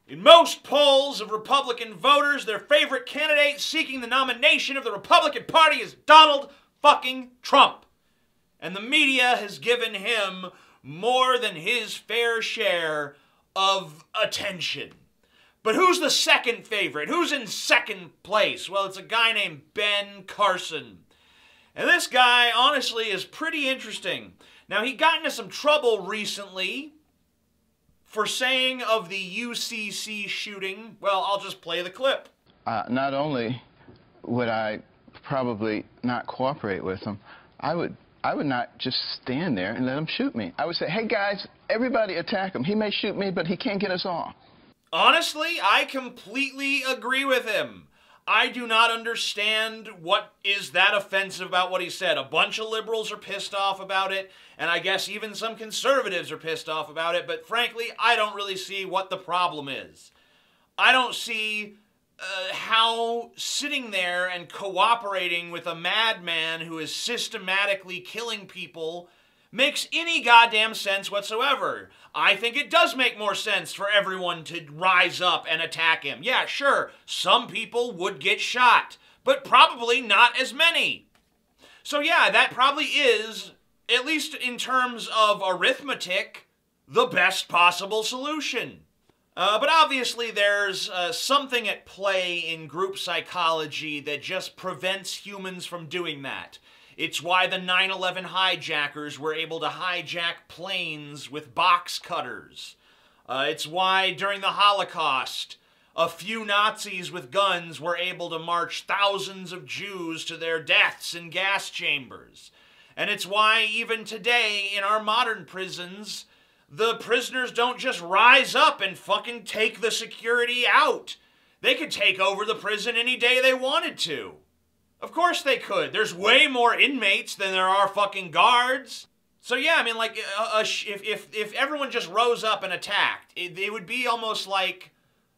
In most polls of Republican voters, their favorite candidate seeking the nomination of the Republican Party is Donald fucking Trump. And the media has given him more than his fair share of attention. But who's the second favorite? Who's in second place? Well, it's a guy named Ben Carson. And this guy, honestly, is pretty interesting. Now, he got into some trouble recently for saying of the UCC shooting. Well, I'll just play the clip. Not only would I probably not cooperate with him, I would not just stand there and let him shoot me. I would say, hey guys, everybody attack him. He may shoot me, but he can't get us all. Honestly, I completely agree with him. I do not understand what is that offensive about what he said. A bunch of liberals are pissed off about it, and I guess even some conservatives are pissed off about it, but frankly, I don't really see what the problem is. I don't see how sitting there and cooperating with a madman who is systematically killing people makes any goddamn sense whatsoever. I think it does make more sense for everyone to rise up and attack him. Yeah, sure, some people would get shot, but probably not as many. So yeah, that probably is, at least in terms of arithmetic, the best possible solution. But obviously there's something at play in group psychology that just prevents humans from doing that. It's why the 9/11 hijackers were able to hijack planes with box cutters. It's why during the Holocaust, a few Nazis with guns were able to march thousands of Jews to their deaths in gas chambers. And it's why even today in our modern prisons, the prisoners don't just rise up and fucking take the security out. They could take over the prison any day they wanted to. Of course they could. There's way more inmates than there are fucking guards. So yeah, I mean, like, if everyone just rose up and attacked, it would be almost like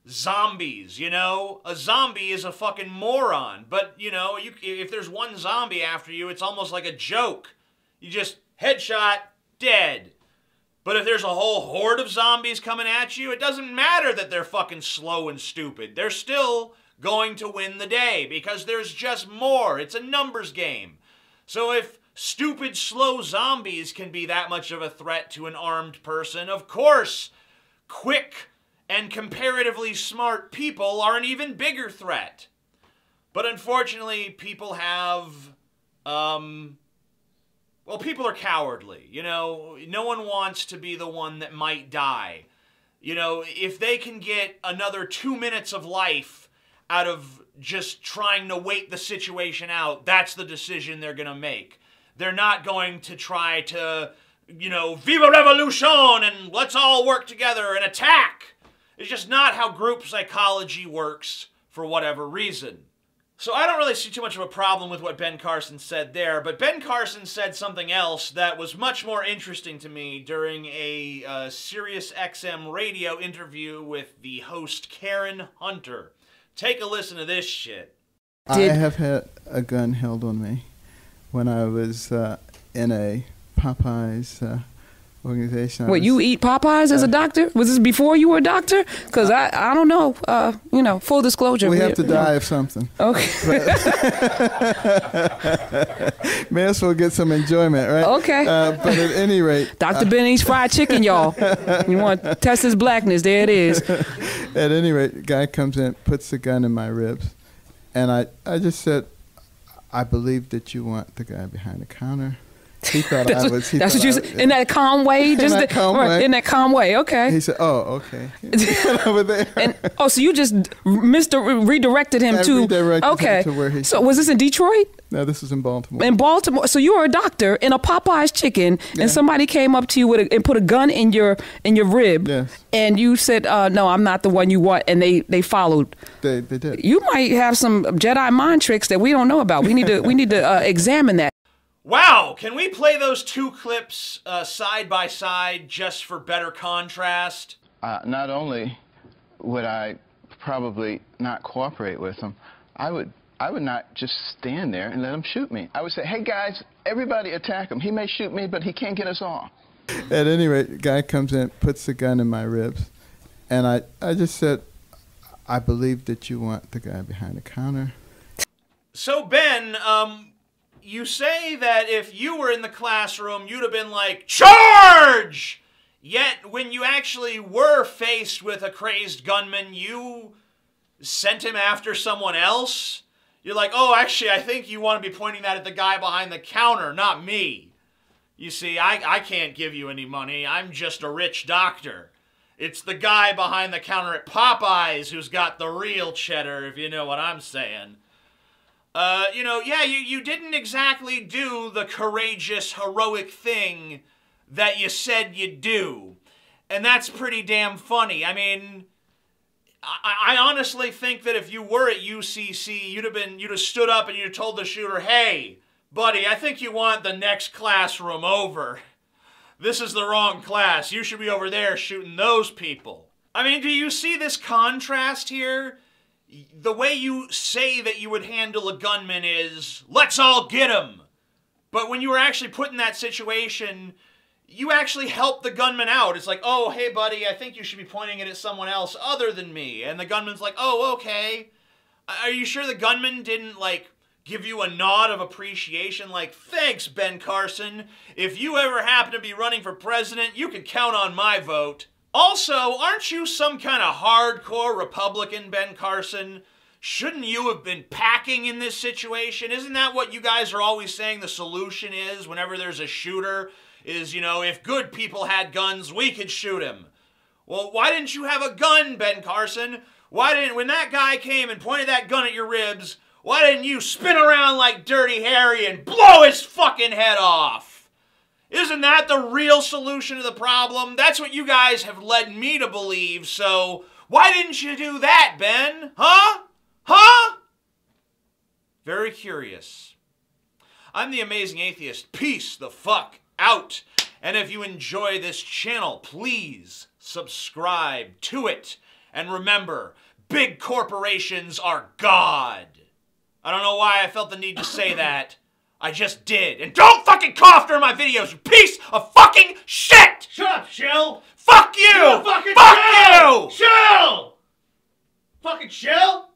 zombies, you know? A zombie is a fucking moron, but, you know, if there's one zombie after you, it's almost like a joke. You just headshot, dead. But if there's a whole horde of zombies coming at you, it doesn't matter that they're fucking slow and stupid. They're still going to win the day because there's just more. It's a numbers game. So if stupid, slow zombies can be that much of a threat to an armed person, of course, quick and comparatively smart people are an even bigger threat. But unfortunately, people have, well, people are cowardly. You know, no one wants to be the one that might die. You know, if they can get another 2 minutes of life out of just trying to wait the situation out, that's the decision they're going to make. They're not going to try to, you know, Viva Revolution and let's all work together and attack. It's just not how group psychology works for whatever reason. So I don't really see too much of a problem with what Ben Carson said there, but Ben Carson said something else that was much more interesting to me during a Sirius XM radio interview with the host Karen Hunter. Take a listen to this shit. I have had a gun held on me when I was in a Popeyes organization. Wait, you eat Popeyes as a doctor? Was this before you were a doctor? Because I don't know. You know, full disclosure. We have to die of something. Okay. May as well get some enjoyment, right? Okay. But at any rate, Dr. Benny's fried chicken, y'all. You want to test his blackness? There it is. At any rate, the guy comes in, puts the gun in my ribs, and I just said, I believe that you want the guy behind the counter. He thought that's I what, was. That's what you said. In that calm way? In that calm way. In that calm way, okay. He said, oh, okay. Over there. So you just redirected him to... Redirected him to where he... So was this in Detroit? No, this was in Baltimore. In Baltimore. So you were a doctor in a Popeyes chicken, and somebody came up to you and put a gun in your rib. Yes. And you said, no, I'm not the one you want, and they followed. They did. You might have some Jedi mind tricks that we don't know about. We need to examine that. Wow, can we play those two clips side by side just for better contrast? Not only would I probably not cooperate with him, I would not just stand there and let him shoot me. I would say, hey guys, everybody attack him. He may shoot me, but he can't get us all. At any rate, the guy comes in, puts the gun in my ribs, And I just said, I believe that you want the guy behind the counter. So, Ben, you say that if you were in the classroom, you'd have been like, charge! Yet, when you actually were faced with a crazed gunman, you sent him after someone else? You're like, oh, actually, I think you want to be pointing that at the guy behind the counter, not me. You see, I can't give you any money. I'm just a rich doctor. It's the guy behind the counter at Popeyes who's got the real cheddar, if you know what I'm saying. You know, yeah, you didn't exactly do the courageous, heroic thing that you said you'd do. And that's pretty damn funny. I mean, I honestly think that if you were at UCC, you'd have stood up and you'd have told the shooter, hey, buddy, I think you want the next classroom over. This is the wrong class. You should be over there shooting those people. I mean, do you see this contrast here? The way you say that you would handle a gunman is, let's all get him. But when you were actually put in that situation, you actually help the gunman out. It's like, oh, hey, buddy, I think you should be pointing it at someone else other than me. And the gunman's like, oh, okay. Are you sure the gunman didn't, like, give you a nod of appreciation? Like, thanks, Ben Carson. If you ever happen to be running for president, you can count on my vote. Also, aren't you some kind of hardcore Republican, Ben Carson? Shouldn't you have been packing in this situation? Isn't that what you guys are always saying the solution is whenever there's a shooter? Is, you know, if good people had guns, we could shoot him. Well, why didn't you have a gun, Ben Carson? When that guy came and pointed that gun at your ribs, why didn't you spin around like Dirty Harry and blow his fucking head off? Isn't that the real solution to the problem? That's what you guys have led me to believe, so why didn't you do that, Ben? Huh? Huh? Very curious. I'm the Amazing Atheist. Peace the fuck out. And if you enjoy this channel, please subscribe to it. And remember, big corporations are God. I don't know why I felt the need to say that. I just did. And don't fucking cough during my videos, you piece of fucking shit! Shut up, Chill! Fuck you! Fucking Fuck chill! you! Chill! Fucking chill!